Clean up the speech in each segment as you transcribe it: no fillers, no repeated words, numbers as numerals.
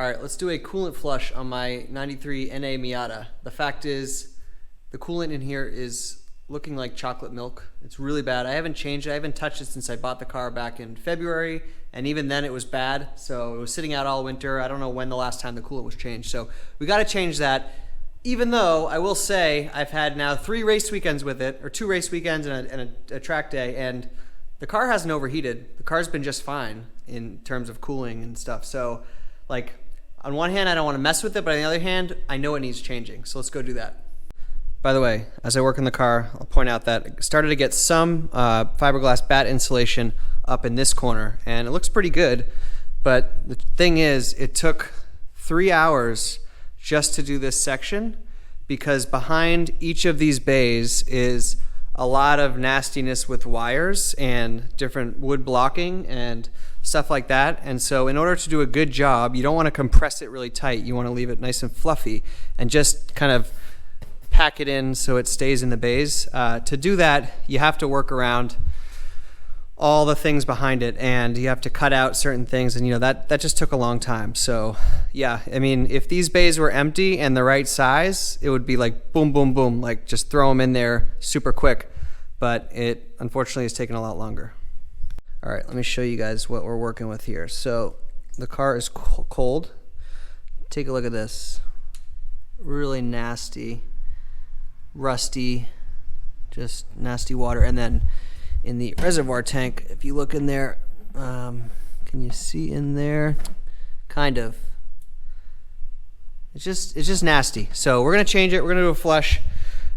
All right, let's do a coolant flush on my 93 NA Miata. The fact is, the coolant in here is looking like chocolate milk. It's really bad. I haven't changed it. I haven't touched it since I bought the car back in February, and even then it was bad. So it was sitting out all winter. I don't know when the last time the coolant was changed. So we got to change that. Even though I will say I've had now 3 race weekends with it, or 2 race weekends and a track day, and the car hasn't overheated. The car's been just fine in terms of cooling and stuff. So, like, on one hand, I don't want to mess with it, but on the other hand, I know it needs changing. So let's go do that. By the way, as I work in the car, I'll point out that I started to get some fiberglass bat insulation up in this corner, and it looks pretty good. But the thing is, it took 3 hours just to do this section, because behind each of these bays is a lot of nastiness with wires and different wood blocking and stuff like that. And so in order to do a good job, you don't want to compress it really tight. You want to leave it nice and fluffy and just kind of pack it in so it stays in the bays. To do that, you have to work around all the things behind it, and you have to cut out certain things, and you know that just took a long time. So yeah, I mean, if these bays were empty and the right size, it would be like boom, boom, boom, like just throw them in there super quick. But it unfortunately has taken a lot longer. All right, let me show you guys what we're working with here. So the car is cold. Take a look at this. Really nasty, rusty, just nasty water. And then in the reservoir tank, if you look in there, can you see in there? Kind of. It's just nasty. So we're gonna change it. We're gonna do a flush.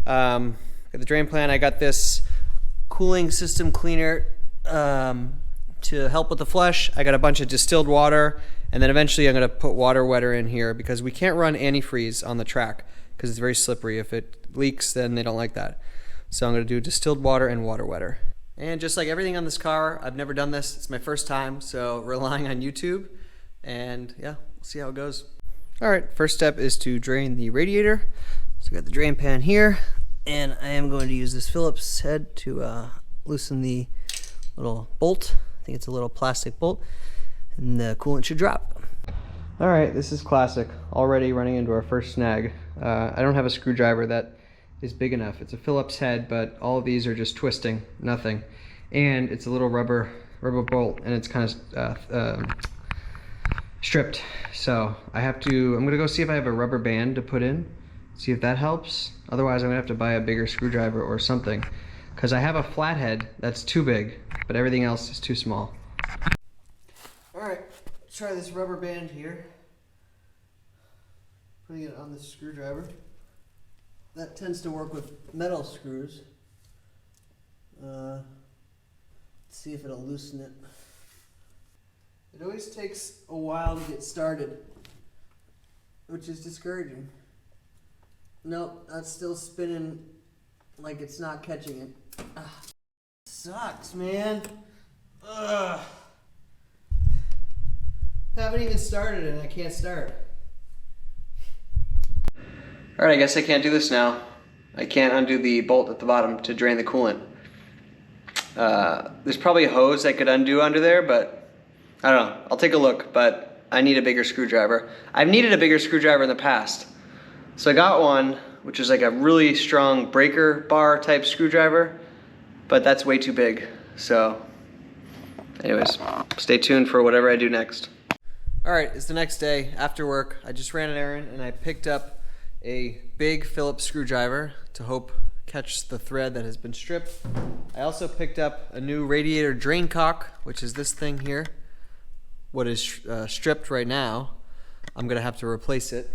Got the drain plan. I got this cooling system cleaner to help with the flush. I got a bunch of distilled water, and then eventually I'm gonna put water wetter in here because we can't run antifreeze on the track because it's very slippery. If it leaks, then they don't like that. So I'm gonna do distilled water and water wetter. And just like everything on this car, I've never done this. It's my first time, so relying on YouTube. And yeah, we'll see how it goes. All right, first step is to drain the radiator. So I got the drain pan here, and I am going to use this Phillips head to loosen the little bolt. I think it's a little plastic bolt, and the coolant should drop. All right, this is classic. Already running into our first snag. I don't have a screwdriver that is big enough. It's a Phillips head, but all of these are just twisting, nothing. And it's a little rubber bolt, and it's kind of stripped. So I'm gonna go see if I have a rubber band to put in, see if that helps. Otherwise, I'm gonna have to buy a bigger screwdriver or something, because I have a flathead that's too big, but everything else is too small. All right, let's try this rubber band here. Putting it on the screwdriver. That tends to work with metal screws. Let's see if it'll loosen it. It always takes a while to get started, which is discouraging. Nope, that's still spinning like it's not catching it. Ugh. Sucks, man. Ugh. Haven't even started and I can't start. All right, I guess I can't do this now. I can't undo the bolt at the bottom to drain the coolant. There's probably a hose I could undo under there, but I don't know. I'll take a look, but I need a bigger screwdriver. I've needed a bigger screwdriver in the past. So I got one, which is like a really strong breaker bar type screwdriver, but that's way too big. So anyways, stay tuned for whatever I do next. All right, it's the next day after work. I just ran an errand and I picked up a big Phillips screwdriver to hope catch the thread that has been stripped. I also picked up a new radiator drain cock, which is this thing here. What is stripped right now, I'm gonna have to replace it.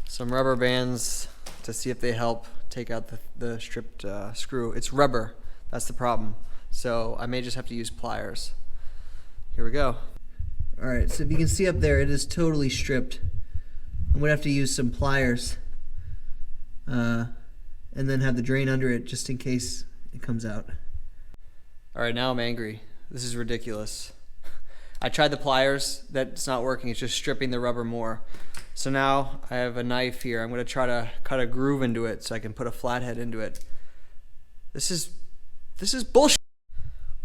Some rubber bands to see if they help take out the stripped screw. It's rubber, that's the problem. So I may just have to use pliers. Here we go. All right, so if you can see up there, it is totally stripped. I'm gonna have to use some pliers and then have the drain under it just in case it comes out. All right, now I'm angry. This is ridiculous. I tried the pliers, that's not working. It's just stripping the rubber more. So now I have a knife here. I'm gonna try to cut a groove into it so I can put a flathead into it. This is bullshit.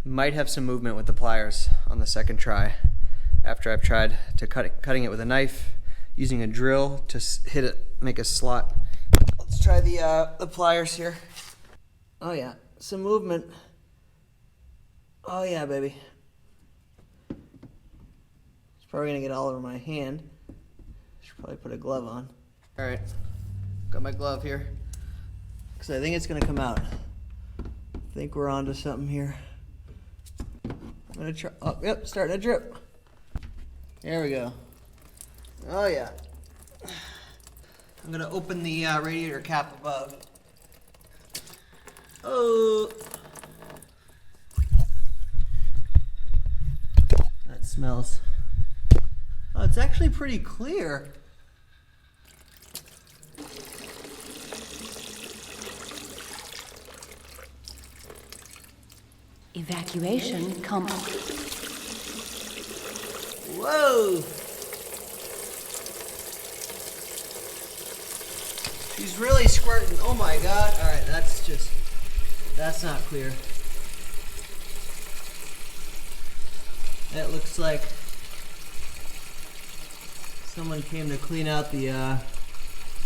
Might have some movement with the pliers on the second try. after I've tried to cutting it with a knife, using a drill to hit it, make a slot. Let's try the pliers here. Oh yeah, some movement. Oh yeah, baby. It's probably gonna get all over my hand. Should probably put a glove on. All right, got my glove here, because I think it's gonna come out. I think we're onto something here. I'm gonna try, oh, yep, starting to drip. There we go. Oh yeah. I'm gonna open the radiator cap above. Oh. That smells. Oh, it's actually pretty clear. Evacuation complete. Whoa! She's really squirting. Oh my god. Alright, that's not clear. That looks like someone came to clean out the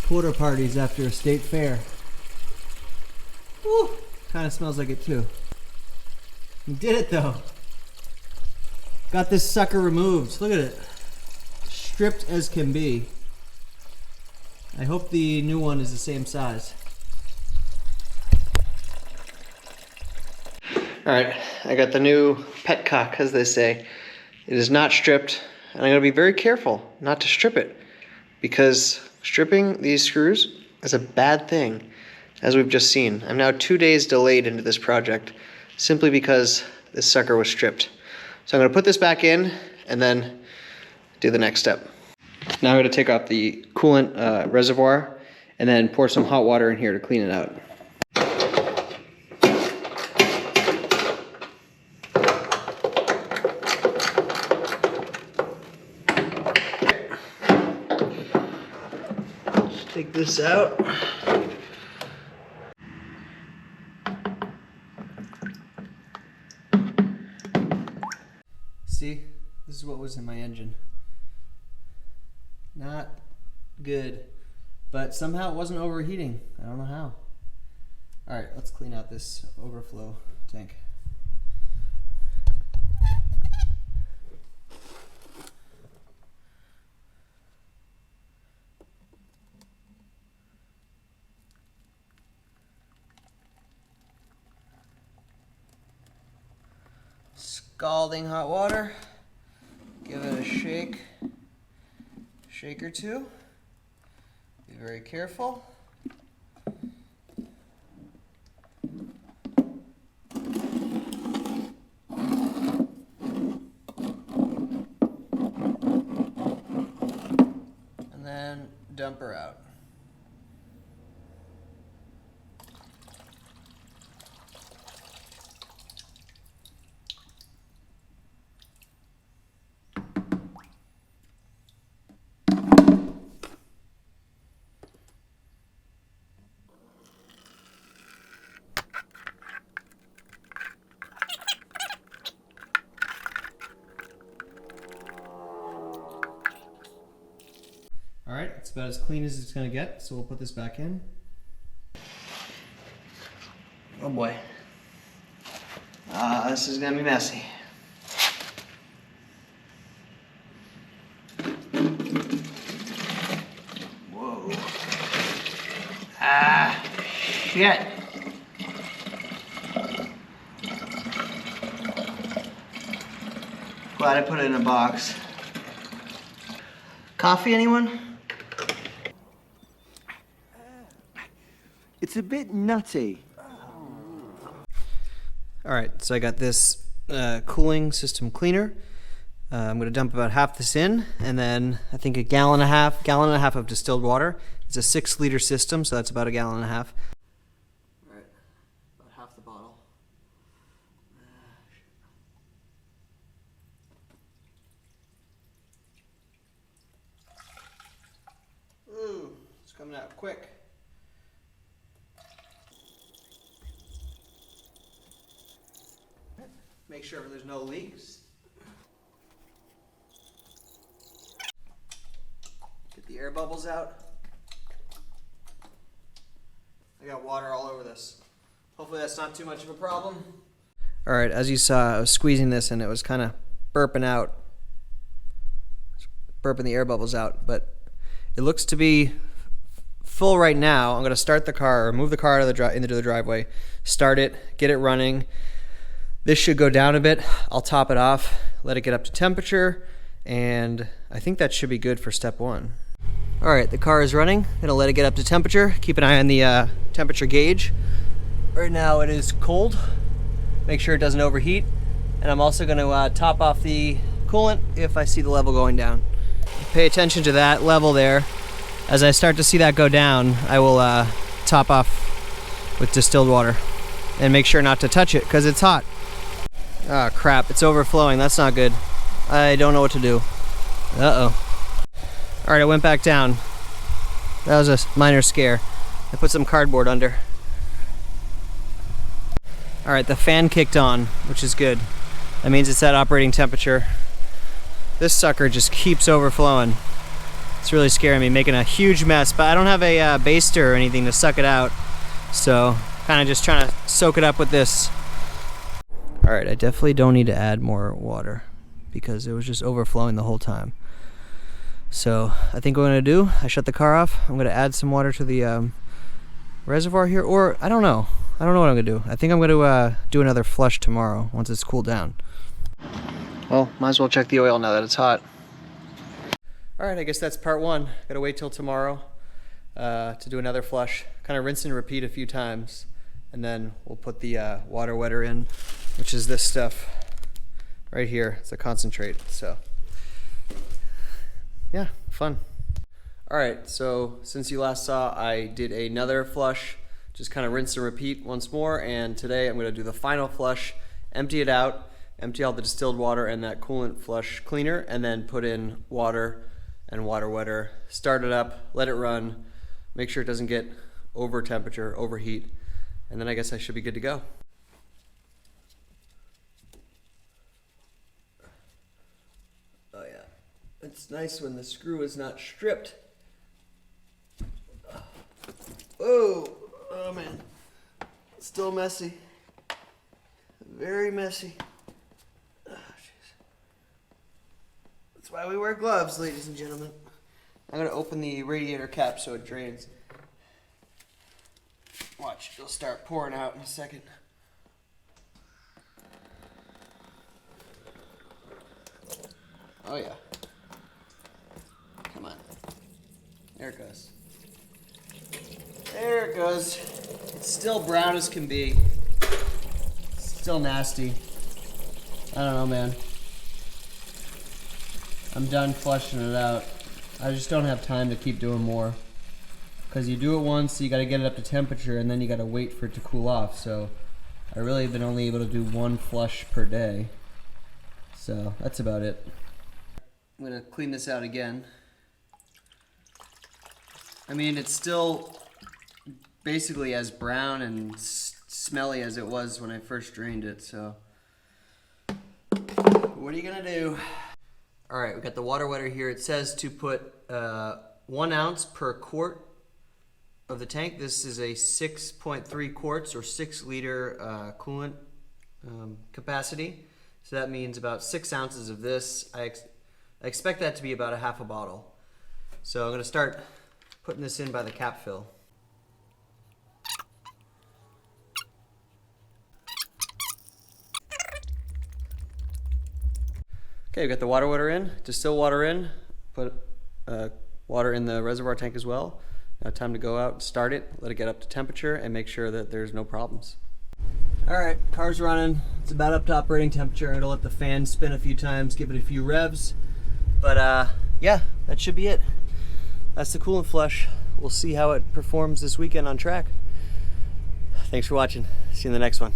porta parties after a state fair. Woo! Kind of smells like it too. We did it though. Got this sucker removed. Look at it. Stripped as can be. I hope the new one is the same size. Alright, I got the new petcock, as they say. It is not stripped, and I'm going to be very careful not to strip it, because stripping these screws is a bad thing, as we've just seen. I'm now 2 days delayed into this project, simply because this sucker was stripped. So I'm going to put this back in, and then do the next step. Now I'm going to take off the coolant reservoir, and then pour some hot water in here to clean it out. Take this out. See, this is what was in my engine. Not good, but somehow it wasn't overheating. I don't know how. All right, let's clean out this overflow tank. Scalding hot water. Give it a shake or two. Be very careful. And then dump her out. All right, it's about as clean as it's gonna get, so we'll put this back in. Oh boy. This is gonna be messy. Whoa. Shit. Glad I put it in a box. Coffee, anyone? It's a bit nutty. All right, so I got this cooling system cleaner. I'm going to dump about half this in, and then I think a gallon and a half of distilled water. It's a 6-liter system, so that's about a gallon and a half. All right, about half the bottle. Ooh, it's coming out quick. Make sure there's no leaks. the air bubbles out. I got water all over this. Hopefully that's not too much of a problem. All right, as you saw, I was squeezing this and it was kind of burping the air bubbles out, but it looks to be full right now. I'm gonna start the car, or move the car out of the into the driveway, start it, get it running. This should go down a bit. I'll top it off, let it get up to temperature, and I think that should be good for step one. All right, the car is running. Gonna let it get up to temperature. Keep an eye on the temperature gauge. Right now it is cold. Make sure it doesn't overheat. And I'm also gonna top off the coolant if I see the level going down. Pay attention to that level there. As I start to see that go down, I will top off with distilled water and make sure not to touch it because it's hot. Ah, crap, it's overflowing. That's not good. I don't know what to do. Uh-oh. All right, I went back down. That was a minor scare. I put some cardboard under. All right, the fan kicked on, which is good. That means it's at operating temperature. This sucker just keeps overflowing. It's really scaring me, making a huge mess, but I don't have a baster or anything to suck it out, so kind of just trying to soak it up with this. All right, I definitely don't need to add more water because it was just overflowing the whole time. So I think what I'm gonna do, I shut the car off. I'm gonna add some water to the reservoir here, or I don't know. I don't know what I'm gonna do. I think I'm gonna do another flush tomorrow once it's cooled down. Well, might as well check the oil now that it's hot. All right, I guess that's part one. Gotta wait till tomorrow to do another flush. Kind of rinse and repeat a few times, and then we'll put the water wetter in, which is this stuff right here. It's a concentrate, so yeah, fun. All right, so since you last saw, I did another flush, just kind of rinse and repeat once more, and today I'm gonna do the final flush, empty it out, empty all the distilled water and that coolant flush cleaner, and then put in water and water wetter, start it up, let it run, make sure it doesn't get over temperature, overheat, and then I guess I should be good to go. Oh yeah, it's nice when the screw is not stripped. Whoa, oh man, it's still messy, very messy. Oh, jeez. That's why we wear gloves, ladies and gentlemen. I'm gonna open the radiator cap so it drains. Watch, it'll start pouring out in a second. Oh yeah. Come on. There it goes. There it goes. It's still brown as can be. Still nasty. I don't know, man. I'm done flushing it out. I just don't have time to keep doing more. Because you do it once, you gotta get it up to temperature, and then you gotta wait for it to cool off. So I really have been only able to do one flush per day. So that's about it. I'm gonna clean this out again. I mean, it's still basically as brown and smelly as it was when I first drained it, so what are you gonna do? All right, we got the water wetter here. It says to put 1 ounce per quart of the tank. This is a 6.3 quarts or 6 liter coolant capacity. So that means about 6 ounces of this. I expect that to be about a half a bottle. So I'm gonna start putting this in by the cap fill. Okay, we've got the water wetter in, distill water in, put water in the reservoir tank as well. Now time to go out, start it, let it get up to temperature, and make sure that there's no problems. All right, car's running. It's about up to operating temperature. It'll let the fan spin a few times, give it a few revs. But yeah, that should be it. That's the coolant flush. We'll see how it performs this weekend on track. Thanks for watching. See you in the next one.